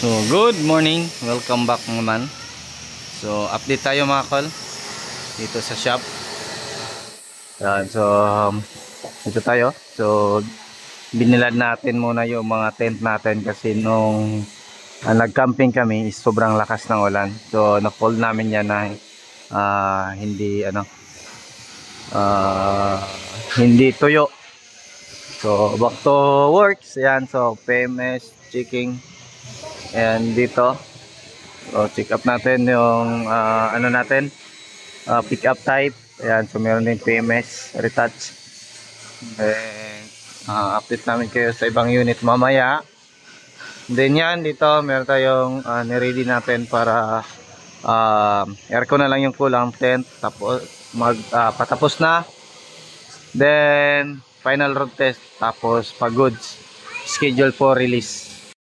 So, good morning. Welcome back naman. So, update tayo mga kol dito sa shop. Yan, so, dito tayo. So, binilad natin muna yung mga tent natin kasi nung nag-camping kami is sobrang lakas ng ulan. So, na-fold namin yan na hindi tuyo. So, back to works. Yan, so, PMS, checking. And dito, so check up natin yung pick up type. Ayan, so meron din PMS, retouch. And update namin kayo sa ibang unit mamaya. Then yan, dito meron tayong niready natin para aircon na lang yung kulang, tent. Tapos patapos na. Then final road test. Tapos pag goods, schedule for release.